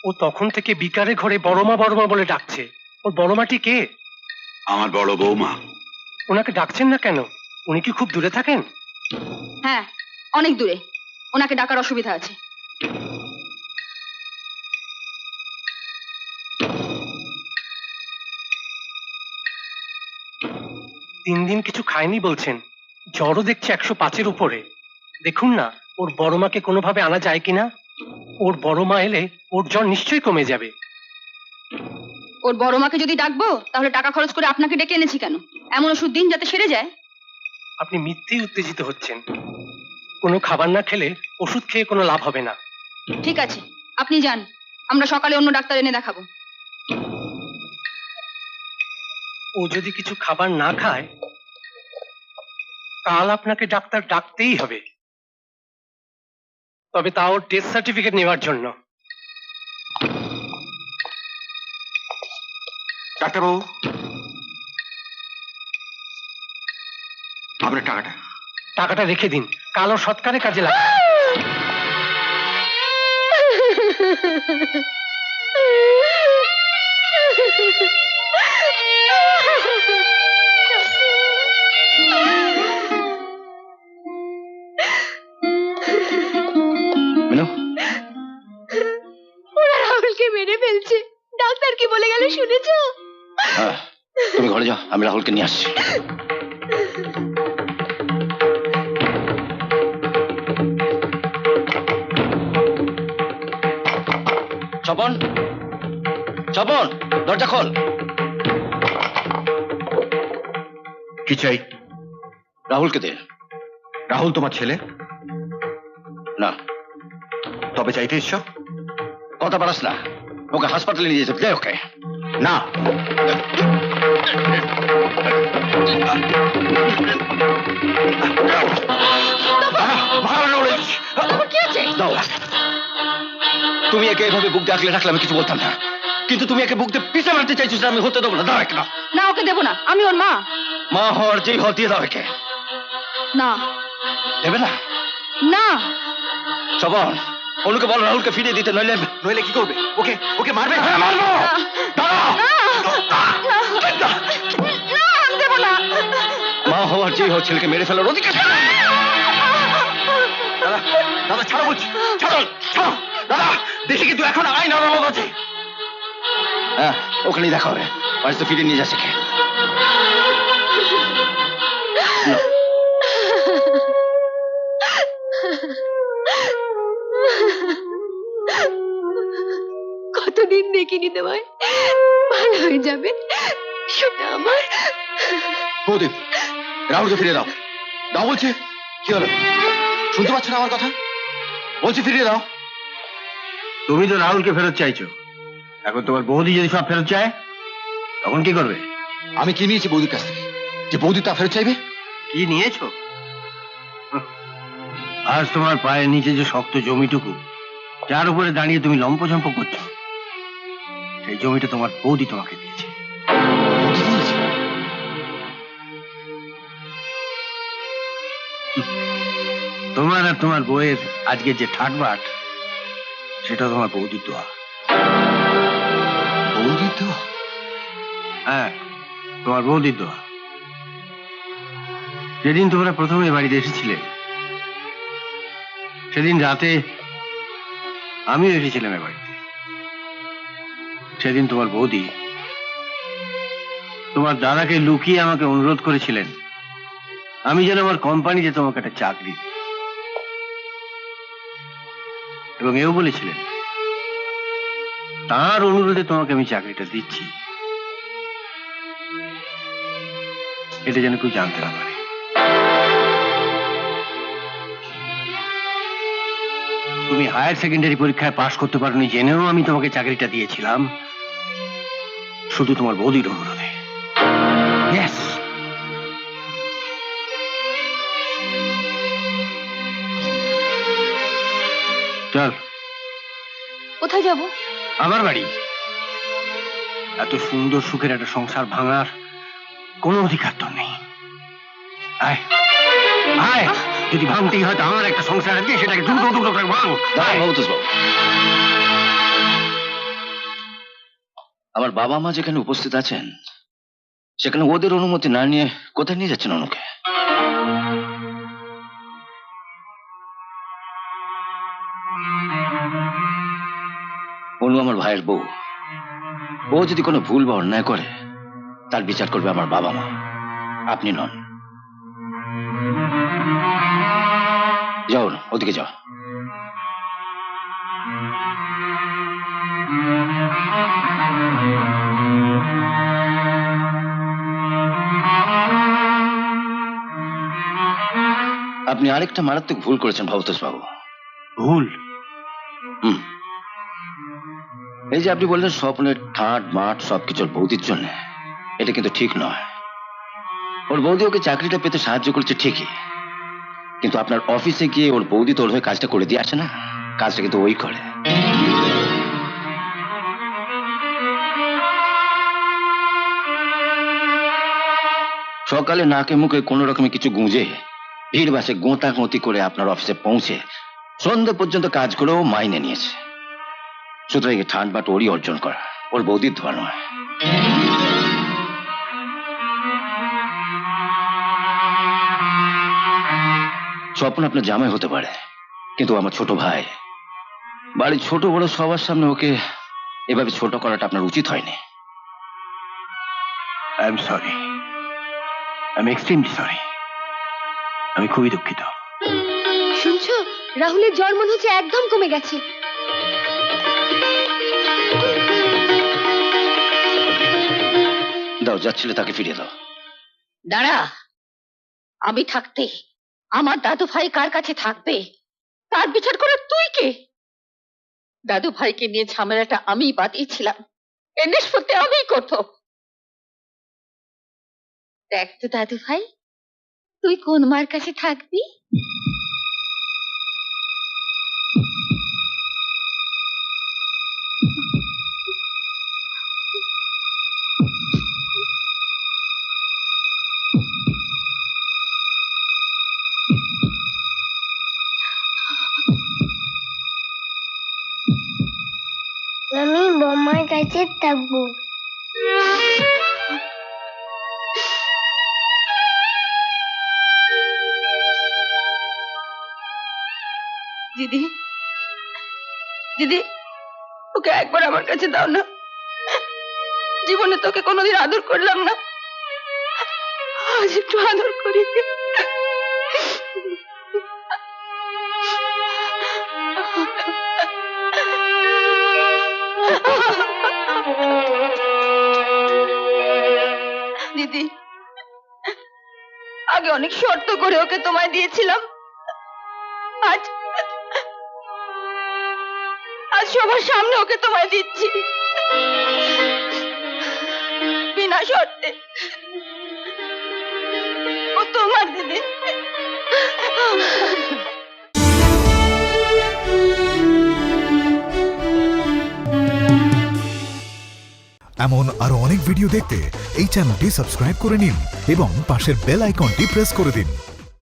ও তখন থেকে বিকারে ঘরে বড়মা বড়মা বলে ডাকছে। ওর বড়মাটি কে? আমার বড় বৌমা। ওনাকে ডাকছেন না কেন? উনি কি খুব দূরে থাকেন? হ্যাঁ, অনেক দূরে। ওনাকে ডাকার অসুবিধা আছে। দিন কিছু খায়নি বলছেন, জ্বরও দেখছে 105-এর উপরে। দেখুন না ওর বড়মাকে কোনোভাবে আনা যায় কিনা। ওর বড়মা এলে ওর জ্বর নিশ্চয়ই কমে যাবে। ওর বড় মাকে যদি ডাকবো তাহলে টাকা খরচ করে আপনাকে ডেকে এনেছি কেন? এমন ওষুধ দিন যাতে সেরে যায়। আপনি মিথ্যেই উত্তেজিত হচ্ছেন। কোনো খাবার না খেলে ওষুধ খেয়ে কোনো লাভ হবে না। ঠিক আছে, আপনি যান, আমরা সকালে অন্য ডাক্তার এনে দেখাবো। ও যদি কিছু খাবার না খায় কাল আপনাকে ডাক্তার ডাকতেই হবে, তবে তা ওর টেস্ট সার্টিফিকেট নেওয়ার জন্য। ডাক্তারবাবু, আপনার টাকাটা রেখে দিন, কাল ওর সৎকারে কাজে লাগবে। ওরা রাহুলকে মেরে ফেলছে। ডাক্তার কি বলে গেল শুনেছো? তুমি ঘরে যাও, আমি রাহুলকে নিয়ে আসছি। স্বপন, স্বপন, দরজা খোল। কি চাই? রাহুলকে দে। রাহুল তোমার ছেলে না। তবে চাইতে ইচ্ছ? কথা পারাস না, ওকে হাসপাতালে নিয়ে যেতে দে। ওকে না। দাও। তুমি একে এভাবে বুক দিয়ে আগলে রাখলে আমি কিছু বলতাম না, কিন্তু তুমি একে বুক দিয়ে পিছে মারতে চাইছো, আমি হতে দেবো না। দাও একে। না, ওকে দেবো না, আমি ওর মা। মা হওয়ার যেই হল দিয়ে দাও একে। না। দেবে না? না। স্বপন, অনুকে বল রাহুলকে ফিরিয়ে দিতে, নইলে কি করবে? ওকে মারবে? হ্যাঁ, মারবো। মা হওয়ার যেই হোক ছেলেকে মেরে ফেলার অধিকার। দাদা ছাড়ো বলছি, ছাড়ো ছাড়ো। দাদা দেখি কিন্তু এখন আইন আদালত আছে। হ্যাঁ, ওখানেই দেখা হবে। বাড়িতে ফিরে নিয়ে যাচ্ছে কে? কতদিন দেখিনি তোমায়, ভালো হয়ে যাবে শোনা আমার। প্রদীপ, রাহুলকে ফিরিয়ে দাও। দাও বলছে। কি হলো, শুনতে পাচ্ছ না আমার কথা? বলছি ফিরিয়ে দাও। তুমি তো রাহুলকে ফেরত চাইছো, এখন তোমার বৌদি যদি সব ফেরত চায় তখন কি করবে? আমি কি নিয়েছি বৌদির কাছ থেকে যে বৌদি তা ফেরত চাইবে? কি নিয়েছো? আজ তোমার পায়ের নিচে যে শক্ত জমিটুকু, যার উপরে দাঁড়িয়ে তুমি লম্পঝম্প করছো, সেই জমিটা তোমার বৌদি তোমাকে দিয়েছে। তোমার আর তোমার বউয়ের আজকে যে ঠাটবাট, সেটা তোমার বৌদির দোয়া। বৌদির দোয়া? হ্যাঁ, তোমার বৌদির দোয়া। যেদিন তোমরা প্রথমে বাড়িতে এসেছিলে সেদিন রাতে আমিও এসেছিলাম এ বাড়িতে। সেদিন তোমার বৌদি তোমার দাদাকে লুকিয়ে আমাকে অনুরোধ করেছিলেন আমি যেন আমার কোম্পানিতে তোমাকে একটা চাকরি দিই, এবং এও বলেছিলেন তার অনুরোধে তোমাকে আমি চাকরিটা দিচ্ছি, এটা যেন কেউ জানতে না পারে। তুমি হায়ার সেকেন্ডারি পরীক্ষায় পাশ করতে পারোনি জেনেও আমি তোমাকে চাকরিটা দিয়েছিলাম, শুধু তোমার বৌদির অনুরোধে। Yes. চল। কোথায় যাব? আমার বাড়ি। এত সুন্দর সুখের একটা সংসার ভাঙার কোনো অধিকার তো নেই। আয় আয়। যদি ভাঙতেই হয় তো আমার একটা সংসার আছে, সেটাকে টুকরো টুকরো করে ভাঙ। দাঁড়ান ভবতোষ বাবু, আমার বাবা মা যেখানে উপস্থিত আছেন সেখানে ওদের অনুমতি না নিয়ে কোথায় নিয়ে যাচ্ছেন অনুকে? অনু আমার ভাইয়ের বউ। ও যদি কোনো ভুল বা অন্যায় করে তার বিচার করবে আমার বাবা মা, আপনি নন। যাও না, ওদিকে যাও। আপনি আরেকটা মারাত্মক ভুল করেছেন ভবতোষ বাবু। ভুল? এই যে আপনি বললেন স্বপ্নের ঠাট মাঠ সবকিছুর বৌদির জন্য, এটা কিন্তু ঠিক নয়। ওর বৌদি ওকে চাকরিটা পেতে সাহায্য করছে ঠিকই, কিন্তু আপনার অফিসে গিয়ে ওর বৌদি তোর হয়ে কাজটা করে দিয়ে আসে না, কাজটা কিন্তু ওই করে। সকালে নাকে মুখে কোনো রকমে কিছু গুঁজে ভিড় বাসে গোঁতাগোঁতি করে আপনার অফিসে পৌঁছে সন্ধ্যে পর্যন্ত কাজ করেও মাইনে নিয়েছে। সুতরাং ঠান্ড বাট ওরই অর্জন করা, ওর বৌদির ধোয়া নয়। স্বপ্ন আপনার জামাই হতে পারে, কিন্তু আমার ছোট ভাই, বাড়ির ছোট বড় সবার সামনে ওকে এভাবে ছোট করাটা আপনার উচিত হয়নি। I am sorry, I am extremely sorry. আমি খুবই দুঃখিত। শুনছো, রাহুলের জ্বর মনে হচ্ছে একদম কমে গেছে। দাও, যাচ্ছিলে তাকে ফিরিয়ে দাও। দাঁড়া, আমি থাকতে আমার দাদু ভাই কার কাছে থাকবে তার বিচার করে তুই কে? দাদু ভাইকে নিয়ে ঝামেলাটা আমি বাদিয়েছিলাম, এর নিষ্পত্তি আমি করতো। দেখ তো দাদু ভাই, তুই কোন মার কাছে থাকবি? আমি বম্মার কাছে থাকবো। দিদি, দিদি, ওকে একবার আমার কাছে দাও না। জীবনে তোকে কোনোদিন আদর করলাম না, আজ একটু আদর করি। দিদি, আগে অনেক শর্ত করে ওকে তোমায় দিয়েছিলাম, আজ আজ সবার সামনে ওকে তোমায় দিচ্ছি, বিনা শর্তে। ও তোমার দিদি। এমন আরো অনেক ভিডিও দেখতে এই চ্যানেলটি সাবস্ক্রাইব করে নিন এবং পাশের বেল আইকনটি প্রেস করে দিন।